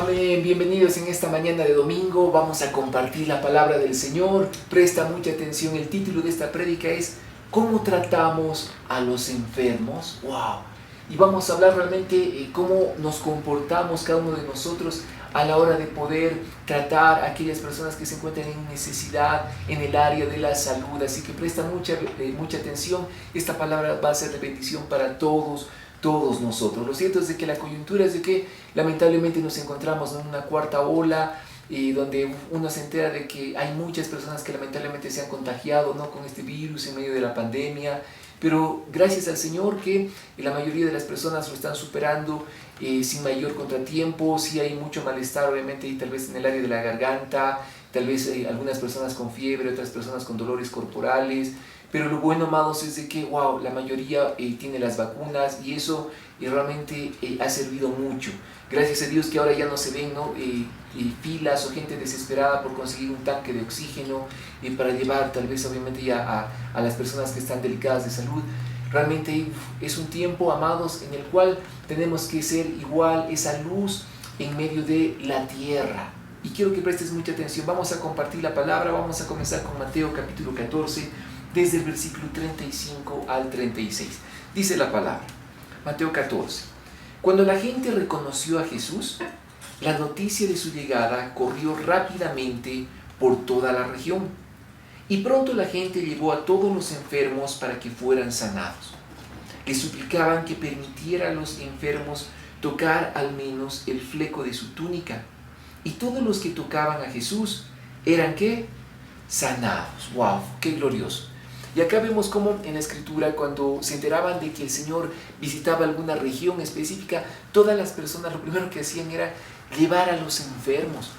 Amén, bienvenidos en esta mañana de domingo. Vamos a compartir la palabra del Señor. Presta mucha atención, el título de esta prédica es ¿Cómo tratamos a los enfermos? ¡Wow! Y vamos a hablar realmente cómo nos comportamos cada uno de nosotros a la hora de poder tratar a aquellas personas que se encuentran en necesidad en el área de la salud. Así que presta mucha atención. Esta palabra va a ser de bendición para todos nosotros. Lo cierto es de que la coyuntura es de que lamentablemente nos encontramos en una cuarta ola donde uno se entera de que hay muchas personas que lamentablemente se han contagiado, ¿no?, con este virus en medio de la pandemia, pero gracias al Señor que la mayoría de las personas lo están superando sin mayor contratiempo. Sí hay mucho malestar obviamente y tal vez en el área de la garganta, tal vez algunas personas con fiebre, otras personas con dolores corporales. Pero lo bueno, amados, es de que, wow, la mayoría tiene las vacunas y eso realmente ha servido mucho. Gracias a Dios que ahora ya no se ven, ¿no?, filas o gente desesperada por conseguir un tanque de oxígeno para llevar tal vez obviamente ya a las personas que están delicadas de salud. Realmente es un tiempo, amados, en el cual tenemos que ser igual esa luz en medio de la tierra. Y quiero que prestes mucha atención. Vamos a compartir la palabra. Vamos a comenzar con Mateo capítulo 14. Desde el versículo 35 al 36. Dice la palabra, Mateo 14. Cuando la gente reconoció a Jesús, la noticia de su llegada corrió rápidamente por toda la región. Y pronto la gente llevó a todos los enfermos para que fueran sanados. Le suplicaban que permitiera a los enfermos tocar al menos el fleco de su túnica. Y todos los que tocaban a Jesús eran, ¿qué?, sanados. ¡Wow! ¡Qué glorioso! Y acá vemos cómo en la Escritura, cuando se enteraban de que el Señor visitaba alguna región específica, todas las personas lo primero que hacían era llevar a los enfermos.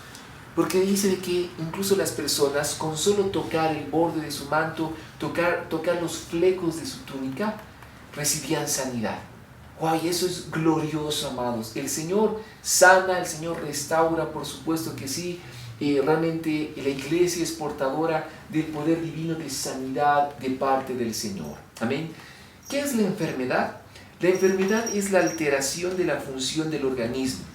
Porque dice que incluso las personas, con solo tocar el borde de su manto, tocar los flecos de su túnica, recibían sanidad. ¡Wow! Y eso es glorioso, amados. El Señor sana, el Señor restaura, por supuesto que sí. Realmente la iglesia es portadora del poder divino de sanidad de parte del Señor. Amén. ¿Qué es la enfermedad? La enfermedad es la alteración de la función del organismo.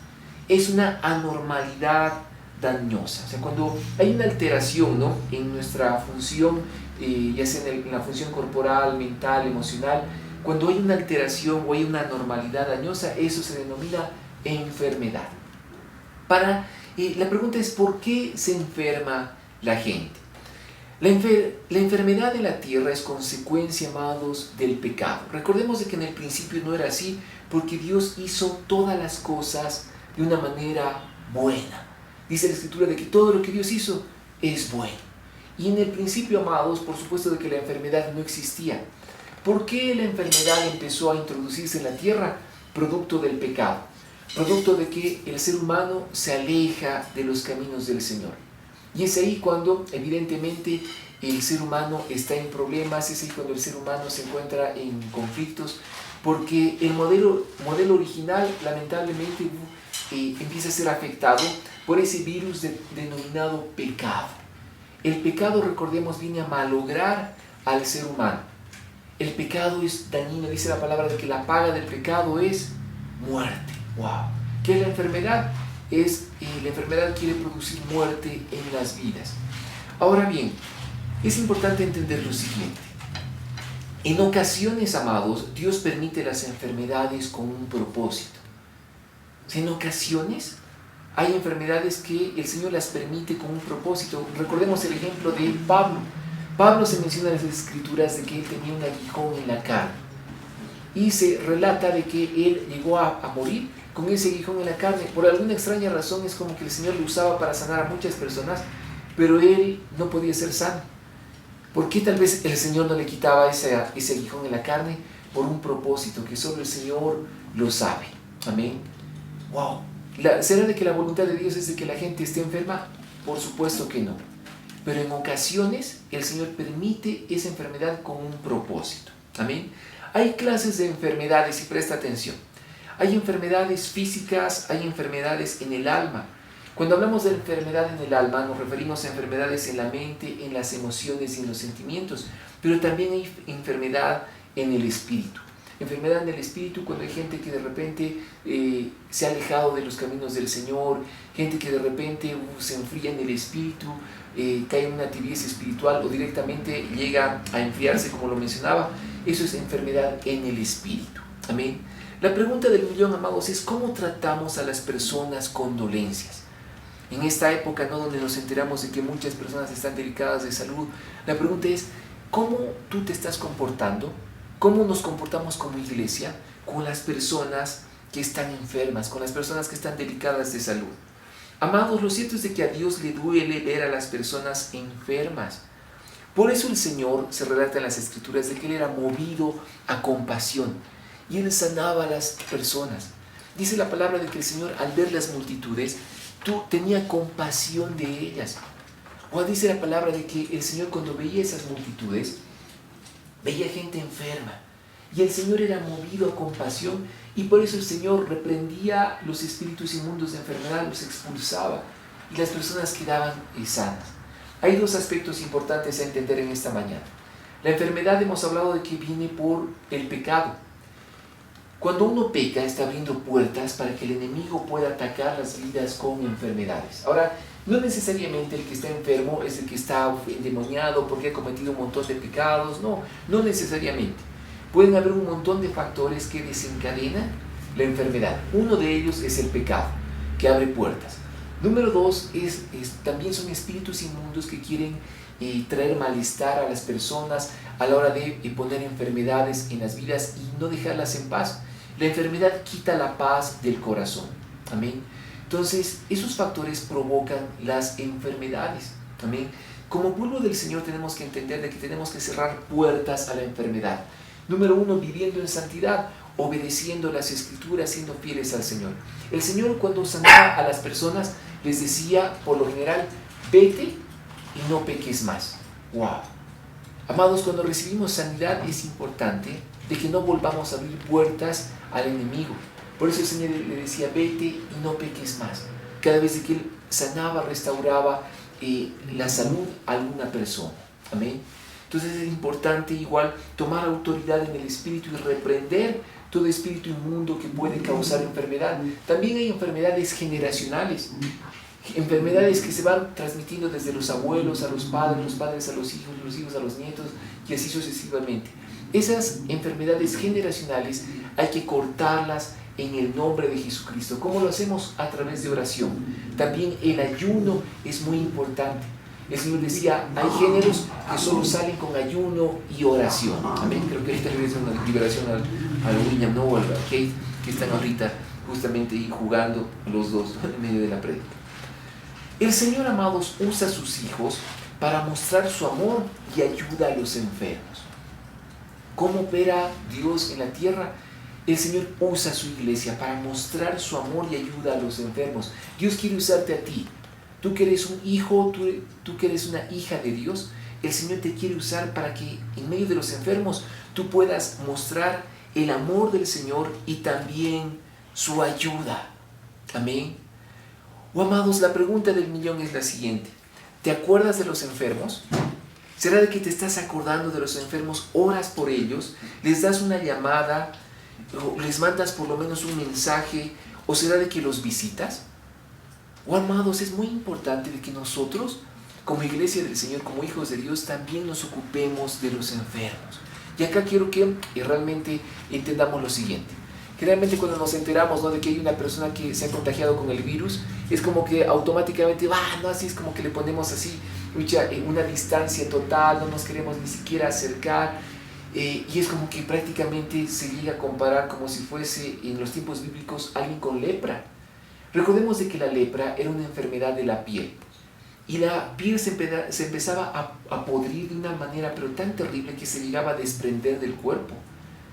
Es una anormalidad dañosa. O sea, cuando hay una alteración, ¿no?, en nuestra función, ya sea en la función corporal, mental, emocional, cuando hay una alteración o hay una anormalidad dañosa, eso se denomina enfermedad. La pregunta es, ¿por qué se enferma la gente? La enfermedad de la tierra es consecuencia, amados, del pecado. Recordemos de que en el principio no era así, porque Dios hizo todas las cosas de una manera buena. Dice la Escritura de que todo lo que Dios hizo es bueno. Y en el principio, amados, por supuesto de que la enfermedad no existía. ¿Por qué la enfermedad empezó a introducirse en la tierra? Producto del pecado. Producto de que el ser humano se aleja de los caminos del Señor. Y es ahí cuando evidentemente el ser humano está en problemas, es ahí cuando el ser humano se encuentra en conflictos, porque el modelo original lamentablemente empieza a ser afectado por ese virus denominado pecado. El pecado, recordemos, viene a malograr al ser humano. El pecado es dañino, dice la palabra de que la paga del pecado es muerte. ¡Wow! ¿Qué es la enfermedad? La enfermedad quiere producir muerte en las vidas. Ahora bien, es importante entender lo siguiente. En ocasiones, amados, Dios permite las enfermedades con un propósito. En ocasiones hay enfermedades que el Señor las permite con un propósito. Recordemos el ejemplo de Pablo. Pablo se menciona en las Escrituras de que él tenía un aguijón en la carne. Y se relata de que él llegó a morir con ese aguijón en la carne. Por alguna extraña razón es como que el Señor lo usaba para sanar a muchas personas, pero él no podía ser sano. ¿Por qué tal vez el Señor no le quitaba ese aguijón en la carne? Por un propósito que solo el Señor lo sabe. Amén. ¡Wow! ¿Será de que la voluntad de Dios es de que la gente esté enferma? Por supuesto que no. Pero en ocasiones el Señor permite esa enfermedad con un propósito. Amén. Hay clases de enfermedades y presta atención. Hay enfermedades físicas, hay enfermedades en el alma. Cuando hablamos de enfermedad en el alma, nos referimos a enfermedades en la mente, en las emociones y en los sentimientos, pero también hay enfermedad en el espíritu. Enfermedad en el espíritu cuando hay gente que de repente se ha alejado de los caminos del Señor, gente que de repente se enfría en el espíritu, cae en una tibieza espiritual o directamente llega a enfriarse, como lo mencionaba. Eso es enfermedad en el espíritu. Amén. La pregunta del millón, amados, es ¿cómo tratamos a las personas con dolencias? En esta época, ¿no?, donde nos enteramos de que muchas personas están delicadas de salud, la pregunta es ¿cómo tú te estás comportando? ¿Cómo nos comportamos como iglesia con las personas que están enfermas, con las personas que están delicadas de salud? Amados, lo cierto es de que a Dios le duele ver a las personas enfermas. Por eso el Señor se relata en las Escrituras de que Él era movido a compasión y Él sanaba a las personas. Dice la palabra de que el Señor, al ver las multitudes, tenía compasión de ellas. O dice la palabra de que el Señor, cuando veía esas multitudes, veía gente enferma y el Señor era movido a compasión, y por eso el Señor reprendía los espíritus inmundos de enfermedad, los expulsaba y las personas quedaban sanas. Hay dos aspectos importantes a entender en esta mañana. La enfermedad, hemos hablado de que viene por el pecado. Cuando uno peca, está abriendo puertas para que el enemigo pueda atacar las vidas con enfermedades. Ahora, no necesariamente el que está enfermo es el que está endemoniado porque ha cometido un montón de pecados. No necesariamente. Pueden haber un montón de factores que desencadenan la enfermedad. Uno de ellos es el pecado, que abre puertas. Número dos, también son espíritus inmundos que quieren traer malestar a las personas a la hora de poner enfermedades en las vidas y no dejarlas en paz. La enfermedad quita la paz del corazón. Amén. Entonces, esos factores provocan las enfermedades. Amén. Como pueblo del Señor tenemos que entender de que tenemos que cerrar puertas a la enfermedad. Número uno, viviendo en santidad, obedeciendo las Escrituras, siendo fieles al Señor. El Señor, cuando sanaba a las personas, les decía, por lo general, vete y no peques más. ¡Wow! Amados, cuando recibimos sanidad es importante de que no volvamos a abrir puertas al enemigo. Por eso el Señor le decía, vete y no peques más. Cada vez que Él sanaba, restauraba la salud a alguna persona. Amén. Entonces es importante igual tomar autoridad en el espíritu y reprender todo espíritu inmundo que puede causar enfermedad. También hay enfermedades generacionales, enfermedades que se van transmitiendo desde los abuelos a los padres a los hijos a los nietos y así sucesivamente. Esas enfermedades generacionales hay que cortarlas en el nombre de Jesucristo. ¿Cómo lo hacemos? A través de oración. También el ayuno es muy importante. El Señor decía, hay géneros que solo salen con ayuno y oración. Amén. Creo que ahorita le voy a hacer una liberación al William, ¿no? O al Kate, que están ahorita justamente ahí jugando los dos en medio de la prédica. El Señor, amados, usa a sus hijos para mostrar su amor y ayuda a los enfermos. ¿Cómo opera Dios en la tierra? El Señor usa a su iglesia para mostrar su amor y ayuda a los enfermos. Dios quiere usarte a ti. Tú que eres un hijo, tú que eres una hija de Dios, el Señor te quiere usar para que en medio de los enfermos tú puedas mostrar el amor del Señor y también su ayuda. Amén. Oh, amados, la pregunta del millón es la siguiente. ¿Te acuerdas de los enfermos? ¿Será de que te estás acordando de los enfermos, oras por ellos, les das una llamada, o les mandas por lo menos un mensaje, o será de que los visitas? Oh, amados, es muy importante de que nosotros, como iglesia del Señor, como hijos de Dios, también nos ocupemos de los enfermos. Y acá quiero que realmente entendamos lo siguiente. Generalmente cuando nos enteramos, ¿no?, de que hay una persona que se ha contagiado con el virus, es como que automáticamente, no, así es como que le ponemos así, una distancia total, no nos queremos ni siquiera acercar, y es como que prácticamente se llega a comparar como si fuese en los tiempos bíblicos alguien con lepra. Recordemos de que la lepra era una enfermedad de la piel, y la piel se empezaba a podrir de una manera pero tan terrible que se llegaba a desprender del cuerpo.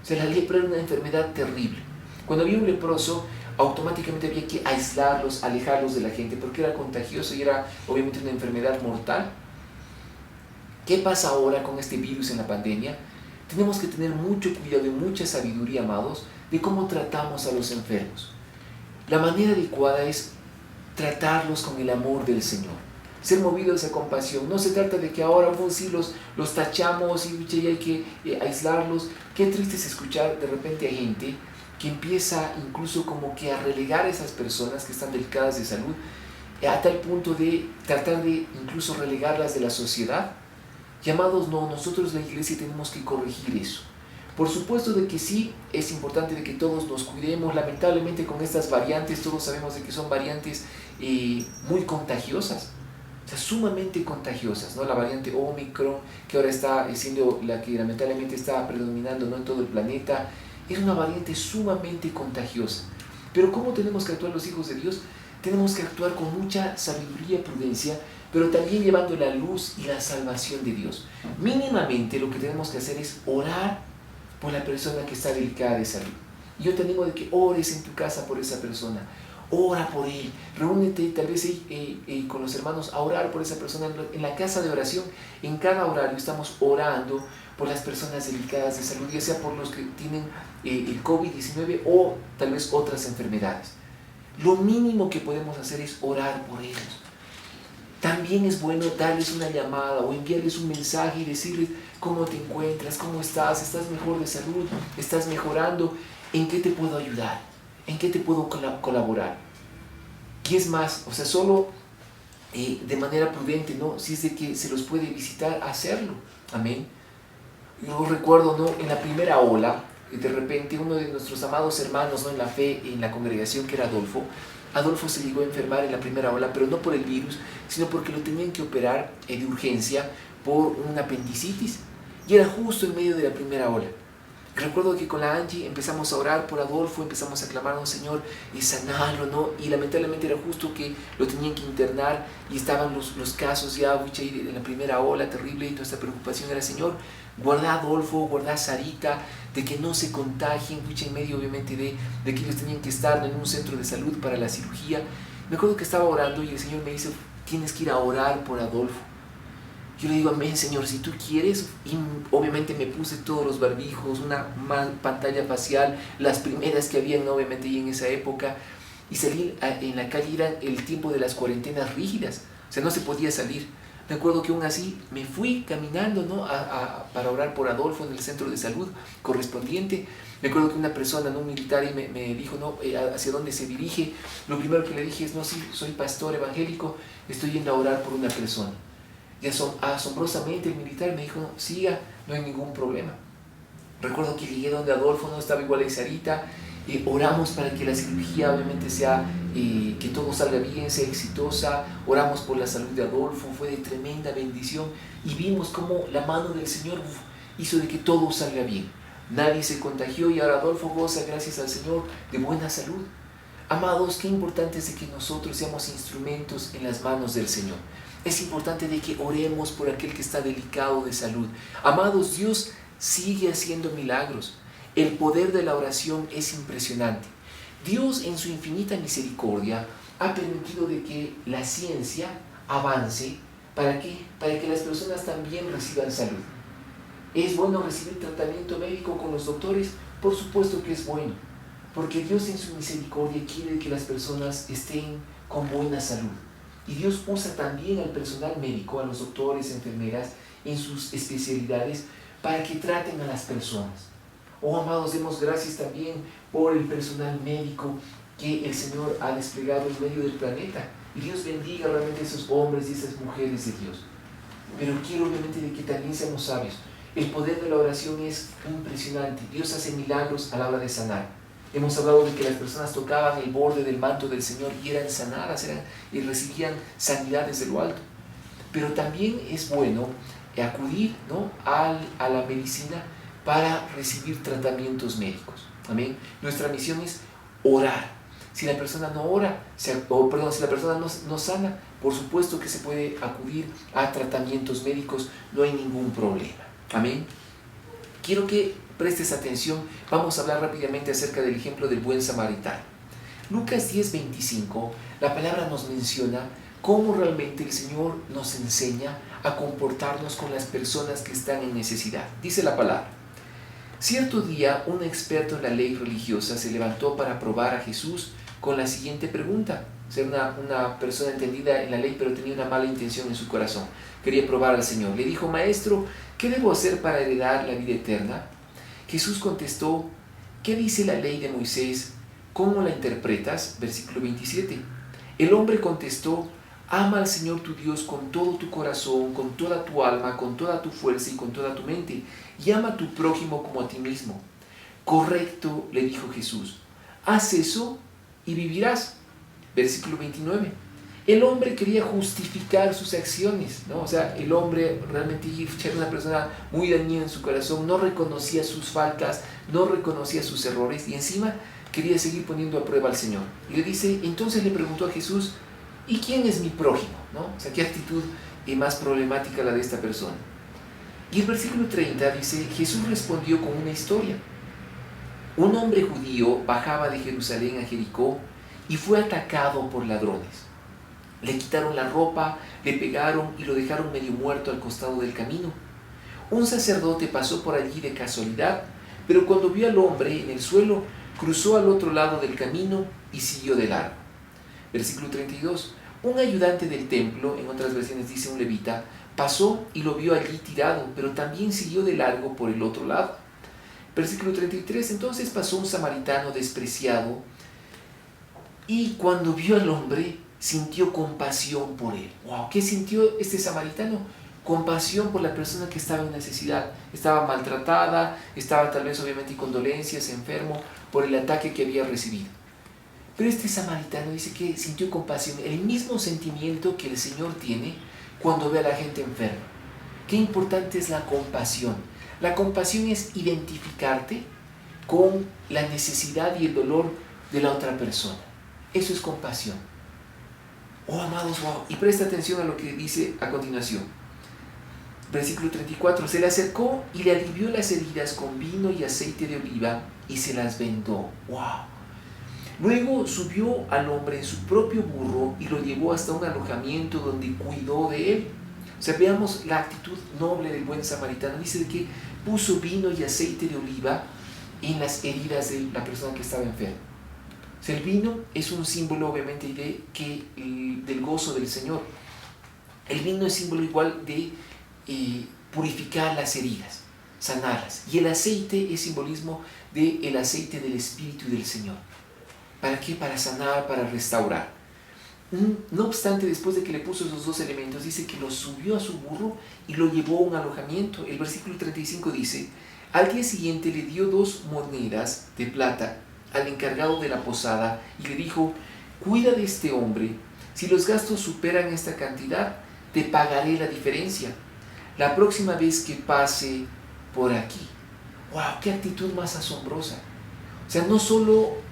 O sea, la lepra era una enfermedad terrible. Cuando había un leproso, automáticamente había que aislarlos, alejarlos de la gente, porque era contagioso y era obviamente una enfermedad mortal. ¿Qué pasa ahora con este virus en la pandemia? Tenemos que tener mucho cuidado y mucha sabiduría, amados, de cómo tratamos a los enfermos. La manera adecuada es tratarlos con el amor del Señor. ser movidos a compasión. No se trata de que ahora sí los tachamos y hay que aislarlos. Qué triste es escuchar de repente a gente que empieza incluso como que a relegar a esas personas que están delicadas de salud, a tal punto de tratar de incluso relegarlas de la sociedad. Y amados, no, nosotros la iglesia tenemos que corregir eso. Por supuesto de que sí, es importante de que todos nos cuidemos. Lamentablemente con estas variantes, todos sabemos de que son variantes muy contagiosas, o sea, sumamente contagiosas, ¿no? La variante Omicron, que ahora está siendo la que lamentablemente está predominando, ¿no?, en todo el planeta, es una variante sumamente contagiosa. Pero ¿cómo tenemos que actuar los hijos de Dios? Tenemos que actuar con mucha sabiduría y prudencia, pero también llevando la luz y la salvación de Dios. Mínimamente lo que tenemos que hacer es orar por la persona que está delicada de salud. Y yo te animo de que ores en tu casa por esa persona. Ora por él, reúnete tal vez con los hermanos a orar por esa persona en la casa de oración. En cada horario estamos orando por las personas delicadas de salud, ya sea por los que tienen el COVID-19 o tal vez otras enfermedades. Lo mínimo que podemos hacer es orar por ellos. También es bueno darles una llamada o enviarles un mensaje y decirles cómo te encuentras, cómo estás mejor de salud, estás mejorando, en qué te puedo ayudar, en qué te puedo colaborar. Y es más, o sea, solo de manera prudente, ¿no? Si es de que se los puede visitar, hacerlo. Amén. Yo recuerdo, ¿no?, en la primera ola, de repente uno de nuestros amados hermanos, ¿no?, en la fe, en la congregación, que era Adolfo se llegó a enfermar en la primera ola, pero no por el virus, sino porque lo tenían que operar de urgencia por una apendicitis. Y era justo en medio de la primera ola. Recuerdo que con la Angie empezamos a orar por Adolfo, empezamos a clamar a un Señor y sanarlo, ¿no? Y lamentablemente era justo que lo tenían que internar y estaban los casos ya de la primera ola terrible, y toda esta preocupación era: Señor, guarda a Adolfo, guarda a Sarita, de que no se contagien, en medio obviamente de que ellos tenían que estar en un centro de salud para la cirugía. Me acuerdo que estaba orando y el Señor me dice: tienes que ir a orar por Adolfo. Yo le digo: amén, Señor, si tú quieres. Y obviamente me puse todos los barbijos, una pantalla facial, las primeras que habían obviamente ahí en esa época, y salir en la calle. Era el tiempo de las cuarentenas rígidas, o sea, no se podía salir. Me acuerdo que aún así me fui caminando, ¿no?, para orar por Adolfo en el centro de salud correspondiente. Me acuerdo que una persona, ¿no?, un militar, me dijo, ¿no?, hacia dónde se dirige. Lo primero que le dije es: no, sí, soy pastor evangélico, estoy yendo a orar por una persona. Y asombrosamente el militar me dijo: no, siga, no hay ningún problema. Recuerdo que llegué donde Adolfo, no estaba igual a Sarita, oramos para que la cirugía obviamente sea, que todo salga bien, sea exitosa. Oramos por la salud de Adolfo, fue de tremenda bendición, y vimos cómo la mano del Señor hizo de que todo salga bien. Nadie se contagió y ahora Adolfo goza, gracias al Señor, de buena salud. Amados, qué importante es de que nosotros seamos instrumentos en las manos del Señor. Es importante de que oremos por aquel que está delicado de salud. Amados, Dios sigue haciendo milagros. El poder de la oración es impresionante. Dios, en su infinita misericordia, ha permitido de que la ciencia avance. ¿Para qué? Para que las personas también reciban salud. ¿Es bueno recibir tratamiento médico con los doctores? Por supuesto que es bueno, porque Dios en su misericordia quiere que las personas estén con buena salud. Y Dios usa también al personal médico, a los doctores, enfermeras, en sus especialidades, para que traten a las personas. Oh, amados, demos gracias también por el personal médico que el Señor ha desplegado en medio del planeta. Y Dios bendiga realmente a esos hombres y esas mujeres de Dios. Pero quiero obviamente de que también seamos sabios. El poder de la oración es impresionante. Dios hace milagros a la hora de sanar. Hemos hablado de que las personas tocaban el borde del manto del Señor y eran sanadas, y recibían sanidad desde lo alto. Pero también es bueno acudir, ¿no?, a la medicina para recibir tratamientos médicos. Amén. Nuestra misión es orar. Si la persona no ora, si la persona no sana, por supuesto que se puede acudir a tratamientos médicos, no hay ningún problema. Amén. Quiero que prestes atención. Vamos a hablar rápidamente acerca del ejemplo del buen samaritano. Lucas 10:25, la palabra nos menciona cómo realmente el Señor nos enseña a comportarnos con las personas que están en necesidad. Dice la palabra: cierto día, un experto en la ley religiosa se levantó para probar a Jesús con la siguiente pregunta: ser una persona entendida en la ley, pero tenía una mala intención en su corazón. Quería probar al Señor. Le dijo: Maestro, ¿qué debo hacer para heredar la vida eterna? Jesús contestó: ¿qué dice la ley de Moisés? ¿Cómo la interpretas? Versículo 27. El hombre contestó: ama al Señor tu Dios con todo tu corazón, con toda tu alma, con toda tu fuerza y con toda tu mente, y ama a tu prójimo como a ti mismo. Correcto, le dijo Jesús. Haz eso y vivirás. Versículo 29. El hombre quería justificar sus acciones, ¿no? O sea, el hombre realmente era una persona muy dañina en su corazón, no reconocía sus faltas, no reconocía sus errores y encima quería seguir poniendo a prueba al Señor. Y le dice, entonces le preguntó a Jesús: ¿y quién es mi prójimo? ¿No? O sea, qué actitud más problemática la de esta persona. Y el versículo 30 dice: Jesús respondió con una historia. Un hombre judío bajaba de Jerusalén a Jericó y fue atacado por ladrones. Le quitaron la ropa, le pegaron y lo dejaron medio muerto al costado del camino. Un sacerdote pasó por allí de casualidad, pero cuando vio al hombre en el suelo, cruzó al otro lado del camino y siguió de largo. Versículo 32. Un ayudante del templo, en otras versiones dice un levita, pasó y lo vio allí tirado, pero también siguió de largo por el otro lado. Versículo 33. Entonces pasó un samaritano despreciado y cuando vio al hombre, sintió compasión por él. ¡Wow! ¿Qué sintió este samaritano? Compasión por la persona que estaba en necesidad. Estaba maltratada, estaba tal vez obviamente con dolencias, enfermo por el ataque que había recibido. Pero este samaritano dice que sintió compasión, el mismo sentimiento que el Señor tiene cuando ve a la gente enferma. Qué importante es la compasión. La compasión es identificarte con la necesidad y el dolor de la otra persona. Eso es compasión. Oh, amados, wow. Y presta atención a lo que dice a continuación. Versículo 34. Se le acercó y le alivió las heridas con vino y aceite de oliva y se las vendó. Wow. Luego subió al hombre en su propio burro y lo llevó hasta un alojamiento donde cuidó de él. O sea, veamos la actitud noble del buen samaritano. Dice que puso vino y aceite de oliva en las heridas de la persona que estaba enferma. O sea, el vino es un símbolo obviamente del gozo del Señor. El vino es símbolo igual de purificar las heridas, sanarlas. Y el aceite es simbolismo del aceite del Espíritu y del Señor. ¿Para qué? Para sanar, para restaurar. No obstante, después de que le puso esos dos elementos, dice que lo subió a su burro y lo llevó a un alojamiento. El versículo 35 dice: al día siguiente le dio 2 monedas de plata al encargado de la posada y le dijo: cuida de este hombre, si los gastos superan esta cantidad, te pagaré la diferencia la próxima vez que pase por aquí. ¡Wow! ¡Qué actitud más asombrosa! O sea, no solo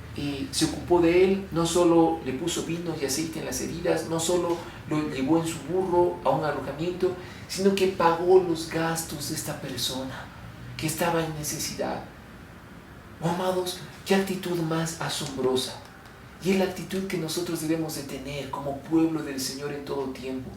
se ocupó de él, no solo le puso vino y aceite en las heridas, no solo lo llevó en su burro a un alojamiento, sino que pagó los gastos de esta persona que estaba en necesidad. Oh, amados, qué actitud más asombrosa. Y es la actitud que nosotros debemos de tener como pueblo del Señor en todo tiempo.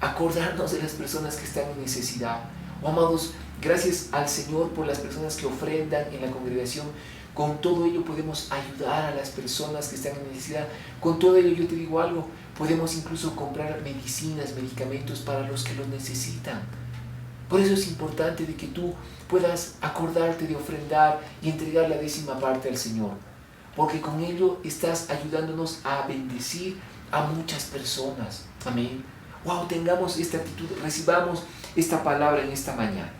Acordarnos de las personas que están en necesidad. Oh, amados, gracias al Señor por las personas que ofrendan en la congregación. Con todo ello podemos ayudar a las personas que están en necesidad. Con todo ello, yo te digo algo, podemos incluso comprar medicinas, medicamentos para los que lo necesitan. Por eso es importante de que tú puedas acordarte de ofrendar y entregar la 10ª parte al Señor. Porque con ello estás ayudándonos a bendecir a muchas personas. Amén. Wow, tengamos esta actitud, recibamos esta palabra en esta mañana.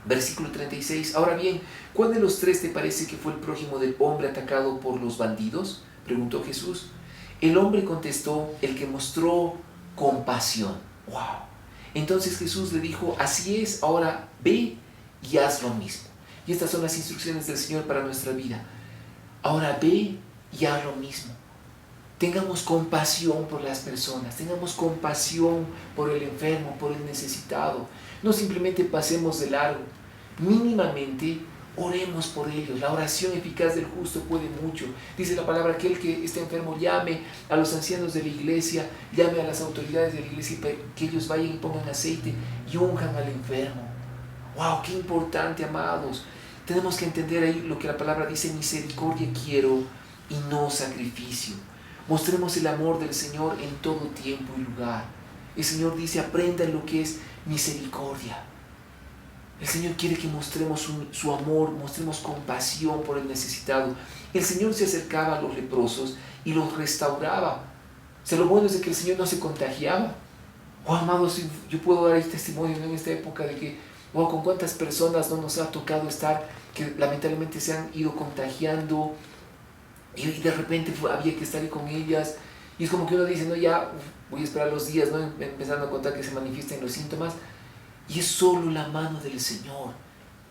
Versículo 36. Ahora bien, ¿cuál de los 3 te parece que fue el prójimo del hombre atacado por los bandidos? Preguntó Jesús. El hombre contestó: el que mostró compasión. Wow. Entonces Jesús le dijo: así es, ahora ve y haz lo mismo. Y estas son las instrucciones del Señor para nuestra vida. Ahora ve y haz lo mismo. Tengamos compasión por las personas, tengamos compasión por el enfermo, por el necesitado. No simplemente pasemos de largo, mínimamente oremos por ellos. La oración eficaz del justo puede mucho. Dice la palabra: aquel que esté enfermo llame a los ancianos de la iglesia, llame a las autoridades de la iglesia, que ellos vayan y pongan aceite y unjan al enfermo. ¡Wow! ¡Qué importante, amados! Tenemos que entender ahí lo que la palabra dice: misericordia quiero y no sacrificio. Mostremos el amor del Señor en todo tiempo y lugar. El Señor dice, aprendan lo que es misericordia. El Señor quiere que mostremos su amor, mostremos compasión por el necesitado. El Señor se acercaba a los leprosos y los restauraba. O sea, lo bueno es de que el Señor no se contagiaba. Oh, amados, yo puedo dar el testimonio en esta época de que, oh, con cuántas personas no nos ha tocado estar, que lamentablemente se han ido contagiando y de repente había que estar ahí con ellas. Y es como que uno dice, no, ya voy a esperar los días, ¿no? Empezando a contar que se manifiesten los síntomas. Y es solo la mano del Señor,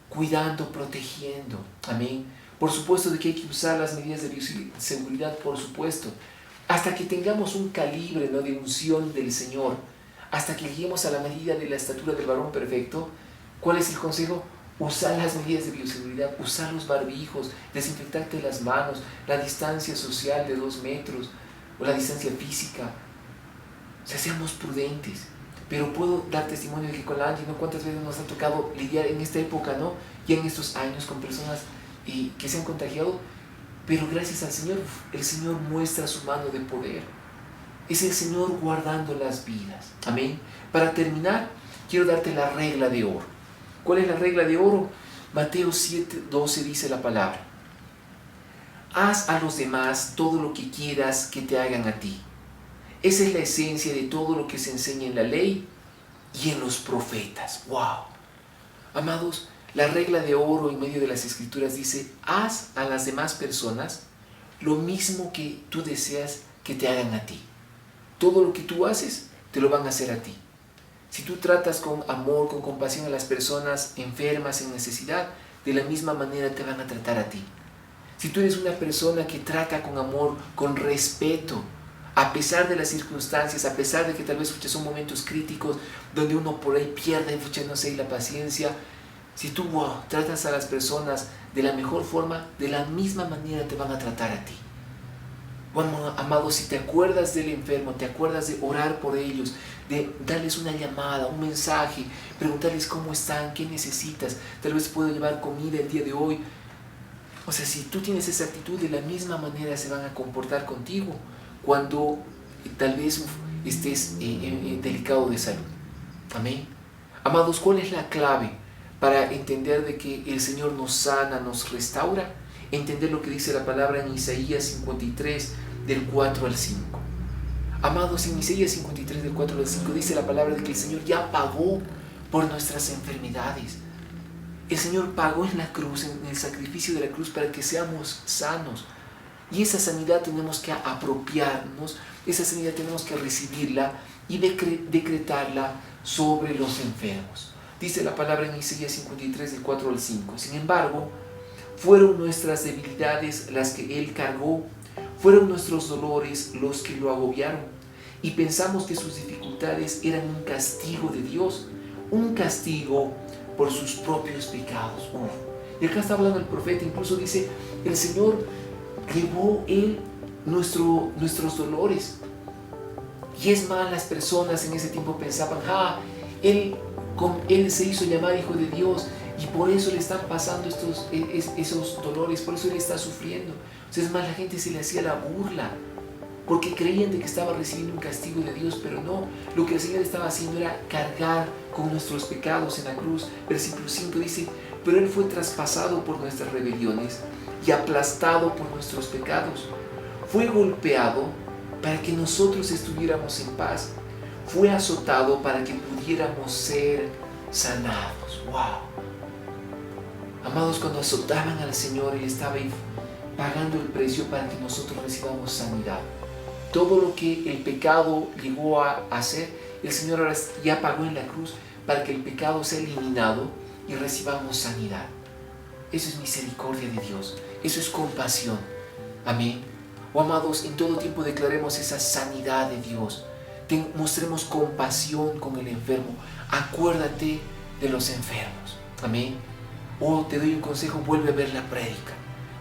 cuidando, protegiendo. Amén. Por supuesto de que hay que usar las medidas de bioseguridad, por supuesto. Hasta que tengamos un calibre, ¿no?, de unción del Señor. Hasta que lleguemos a la medida de la estatura del varón perfecto. ¿Cuál es el consejo? Usar las medidas de bioseguridad, usar los barbijos, desinfectarte las manos, la distancia social de 2 metros, o la distancia física. O sea, seamos prudentes. Pero puedo dar testimonio de que con la Angie, ¿no?, cuántas veces nos ha tocado lidiar en esta época, ¿no?, y en estos años con personas que se han contagiado, pero gracias al Señor, el Señor muestra su mano de poder. Es el Señor guardando las vidas. Amén. Para terminar, quiero darte la regla de oro. ¿Cuál es la regla de oro? Mateo 7:12 dice la palabra: haz a los demás todo lo que quieras que te hagan a ti. Esa es la esencia de todo lo que se enseña en la ley y en los profetas. ¡Wow! Amados, la regla de oro en medio de las Escrituras dice: haz a las demás personas lo mismo que tú deseas que te hagan a ti. Todo lo que tú haces, te lo van a hacer a ti. Si tú tratas con amor, con compasión a las personas enfermas, en necesidad, de la misma manera te van a tratar a ti. Si tú eres una persona que trata con amor, con respeto, a pesar de las circunstancias, a pesar de que tal vez son momentos críticos donde uno por ahí pierde, no sé, la paciencia, si tú tratas a las personas de la mejor forma, de la misma manera te van a tratar a ti. Bueno, amado, si te acuerdas del enfermo, te acuerdas de orar por ellos, de darles una llamada, un mensaje, preguntarles cómo están, qué necesitas, tal vez puedo llevar comida el día de hoy. O sea, si tú tienes esa actitud, de la misma manera se van a comportar contigo cuando tal vez estés delicado de salud. Amén. Amados, ¿cuál es la clave para entender de que el Señor nos sana, nos restaura? Entender lo que dice la palabra en Isaías 53, del 4 al 5. Amados, en Isaías 53, del 4 al 5, dice la palabra de que el Señor ya pagó por nuestras enfermedades. El Señor pagó en la cruz, en el sacrificio de la cruz, para que seamos sanos. Y esa sanidad tenemos que apropiarnos, esa sanidad tenemos que recibirla y decretarla sobre los enfermos. Dice la palabra en Isaías 53, del 4 al 5. Sin embargo, fueron nuestras debilidades las que Él cargó, fueron nuestros dolores los que lo agobiaron, y pensamos que sus dificultades eran un castigo de Dios, un castigo por sus propios pecados. Y acá está hablando el profeta, incluso dice, el Señor llevó Él nuestros dolores. Y es más, las personas en ese tiempo pensaban, Él se hizo llamar Hijo de Dios, y por eso le están pasando esos dolores, por eso Él está sufriendo. O sea, es más, la gente se le hacía la burla, porque creían de que estaba recibiendo un castigo de Dios, pero no. Lo que el Señor estaba haciendo era cargar con nuestros pecados en la cruz. Versículo 5 dice, pero Él fue traspasado por nuestras rebeliones y aplastado por nuestros pecados. Fue golpeado para que nosotros estuviéramos en paz. Fue azotado para que pudiéramos ser sanados. ¡Wow! Amados, cuando azotaban al Señor, Él estaba ahí pagando el precio para que nosotros recibamos sanidad. Todo lo que el pecado llegó a hacer, el Señor ahora ya pagó en la cruz para que el pecado sea eliminado y recibamos sanidad. Eso es misericordia de Dios, eso es compasión. Amén. Amados, en todo tiempo declaremos esa sanidad de Dios. Mostremos compasión con el enfermo. Acuérdate de los enfermos. Amén. Te doy un consejo, vuelve a ver la prédica,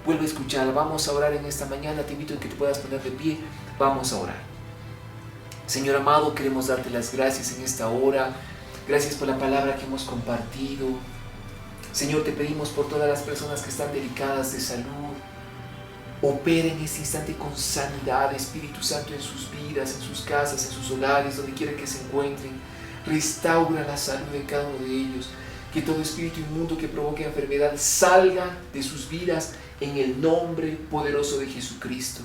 vuelve a escucharla. Vamos a orar en esta mañana, te invito a que te puedas poner de pie. Vamos a orar. Señor amado, queremos darte las gracias en esta hora. Gracias por la palabra que hemos compartido. Señor, te pedimos por todas las personas que están delicadas de salud. Opera en este instante con sanidad, Espíritu Santo, en sus vidas, en sus casas, en sus hogares, donde quiera que se encuentren. Restaura la salud de cada uno de ellos. Que todo espíritu inmundo que provoque enfermedad salga de sus vidas en el nombre poderoso de Jesucristo.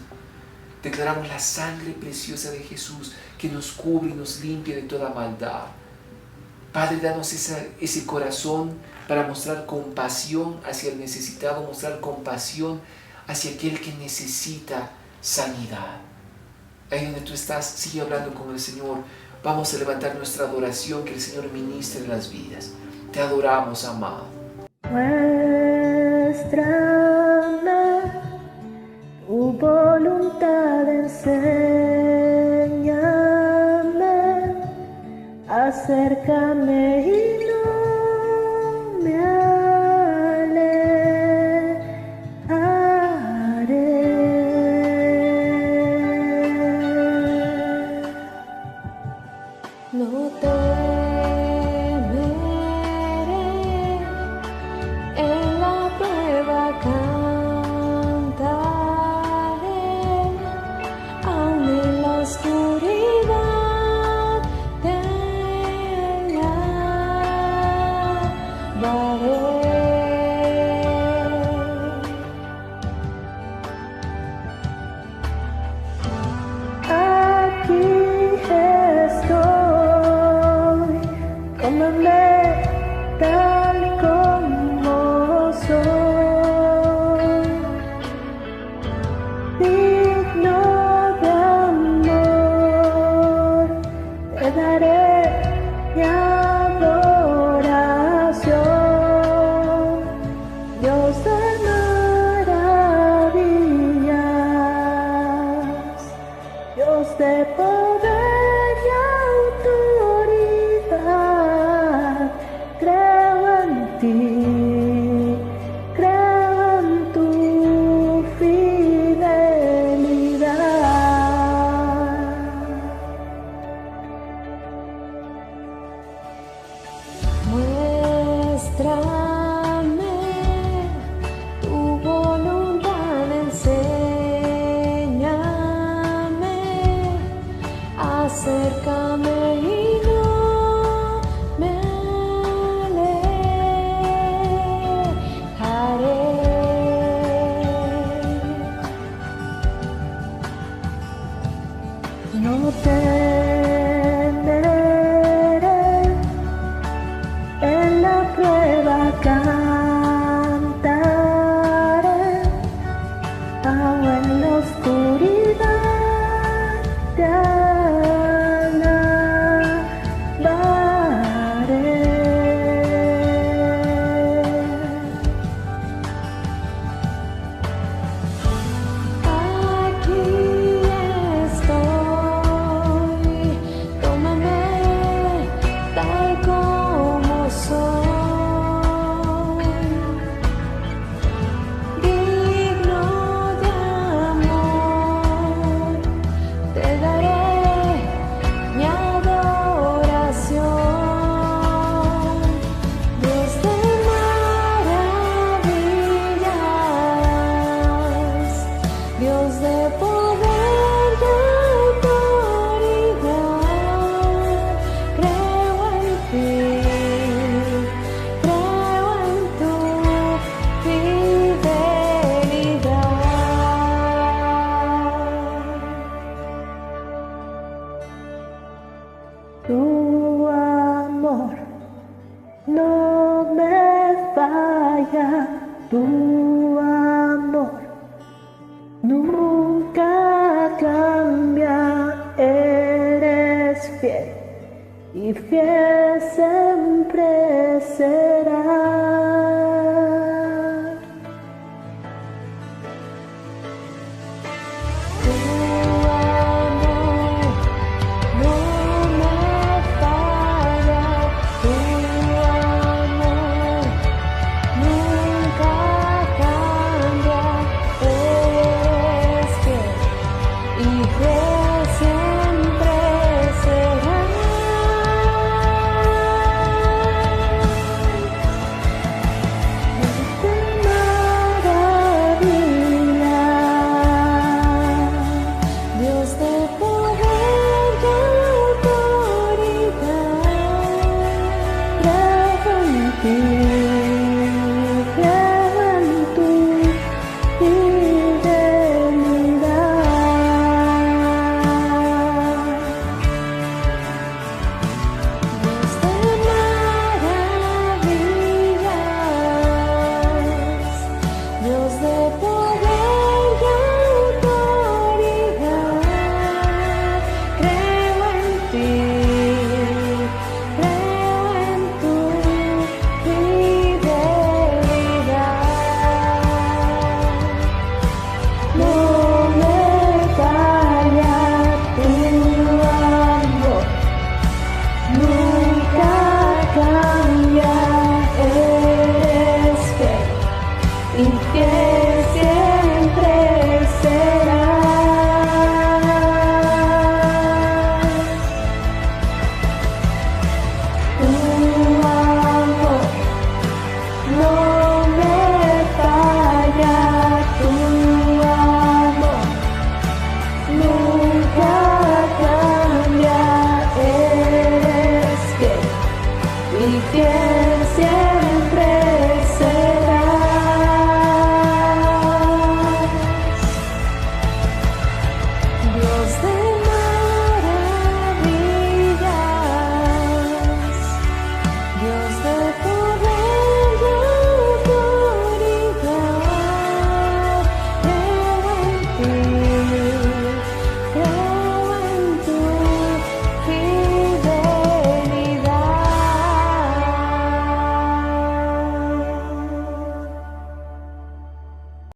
Declaramos la sangre preciosa de Jesús que nos cubre y nos limpia de toda maldad. Padre, danos ese corazón para mostrar compasión hacia el necesitado, mostrar compasión hacia aquel que necesita sanidad. Ahí donde tú estás, sigue hablando con el Señor. Vamos a levantar nuestra adoración, que el Señor ministre las vidas. Te adoramos, amado. Muéstrame tu voluntad, enséñame, acércame y no me alejaré. No temeré, en la prueba cantaré, aun en la oscuridad te alabaré. Aquí estoy, tómame tal como soy, digno de amor, te daré mi adoración, Dios de maravillas, Dios de poder y autoridad. Creo en ti, creo en tu fidelidad. Muéstrame tu voluntad, enséñame, acércame y no me alejaré. No temeré, en la prueba cantaré, aun en la oscuridad te alabaré. Aquí estoy, tómame tal como soy, digno de amor, te daré mi adoración, Dios de maravillas, Dios de poder y autoridad. Creo en ti, creo en tu fidelidad. Tu amor no me falla, tu amor nunca cambia, eres fiel y fiel siempre serás. Tu amor no me falla, tu amor nunca cambia, eres fiel y fiel siempre serás. y fiel siempre serás. Tu amor no me falla, tu amor nunca cambia, eres fiel y fiel siempre